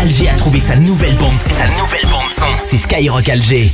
Alger a trouvé sa nouvelle bande son. C'est Skyrock Alger.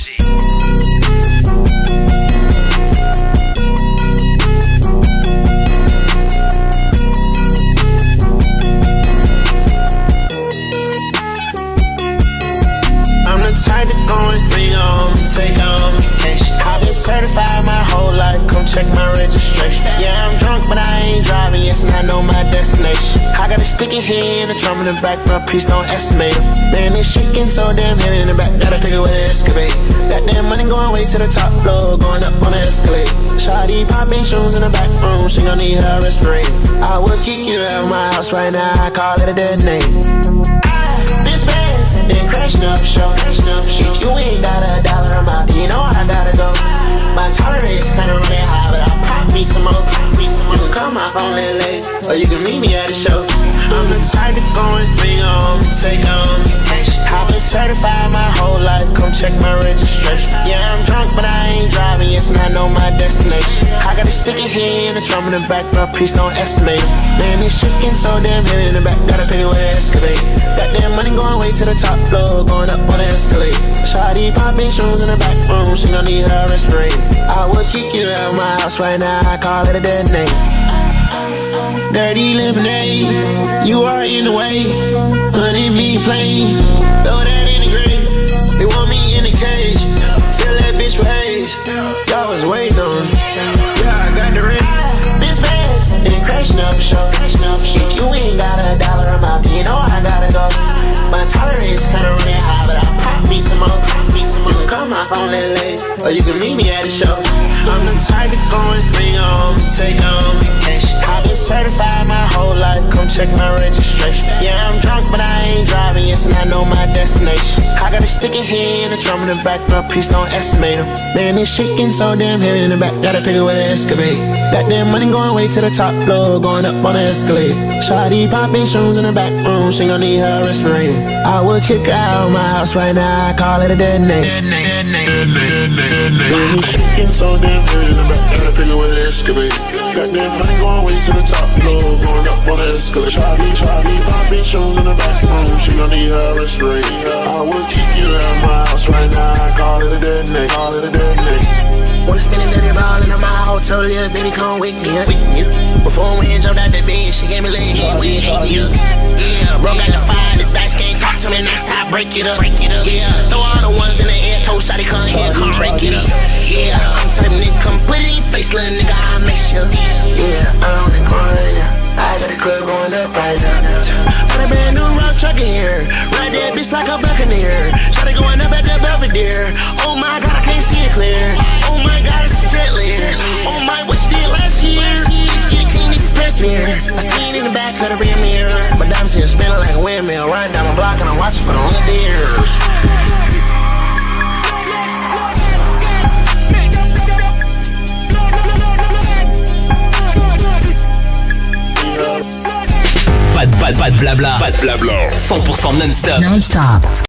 Type to go and bring on, take on vacation. I've been certified my whole life, come check my registration. Yeah, I'm drunk, but I ain't driving, yes, and I know my destination. I got a sticky hand, a drum in the back, but please don't estimate it. Man, it's shaking so damn heavy in the back, gotta pick it with an excavator. That damn money going way to the top floor, going up on the escalator. Shawty popping shoes in the back room, she gon' need her respirator. I would kick you out of my house right now, I call it a dead name. This man's been crashing up show. If you ain't got a dollar amount, then you know I gotta go. My tolerance kinda running high, but I'll pop me some more. You can come off on that late, or you can meet me at the show. I'm the type to go and bring on, take on vacation. I've been certified my whole life, come check my registration. Yeah, I'm drunk, but I ain't driving, yes, and I know my destination. I got a sticky hand, a drum in the back, but please don't estimate it. Man, it's shaking so damn heavy in the back, gotta pick it with an excavator. That damn money going way to the top floor, going up on the escalator. Shawty popping shoes in the back room, she gon' need her respirator. I would kick you out of my house right now, I call it a dead name. Dirty lemonade, you are in the way. Honey, me plain, throw that in the grave. They want me in the cage, fill that bitch with haze. Y'all was waiting on, yeah, I got the ring. This man's been crashing up show. If you ain't got a dollar amount, then you know I gotta go. My tolerance kinda running high, but I'll pop me some more. You can come off on that late, or you can meet me at the show. I'm the type to go and bring on, take on vacation. I've been certified my whole life, come check my registration. Yeah, I'm drunk, but I ain't driving, yes, and I know my destination. I got a sticky hand, a drum in the back, but please don't estimate them. Man, it's shaking so damn heavy in the back, gotta pick it with an excavator. That damn money going way to the top floor, going up on the escalator. Shawty popping shoes in the back room, she gon' need her respirator. I would kick her out of my house right now, I call it a dead name. Man, it's shaking so damn heavy in the back, gotta pick it with an excavator. That damn money going way to the top floor, going up on the escalator. Shawty popping shoes in the back room, she gon' need her respirator. I would kick you out of my house right now, I call it a dead name, call it a dead name. Wanna spend a dirty ball in my house, told her, baby, come with me. Before we jumped out the bed, she gave me a little head, we ain't yeah, bro got the fire, the dice can't talk to me, next time break it up. Yeah, throw all the ones in the air, told shawty come here, come break it up. Yeah, I'm type nigga, come put it in your face, little nigga, I'll make sure. Yeah, I'm on the grind, I got the club going up right now. Got a brand new rock truck in here, ride that bitch like a buccaneer. Shawty going up at the Belvedere. Oh my God, I can't see it clear. Oh my God, it's a jet lag. Oh my, what you did last year? Get clean, express mirror. I seen in the back of the rear mirror. My diamonds here spinning like a windmill, riding down my block and I'm watching for the little deers. Pas de blabla. 100% non-stop.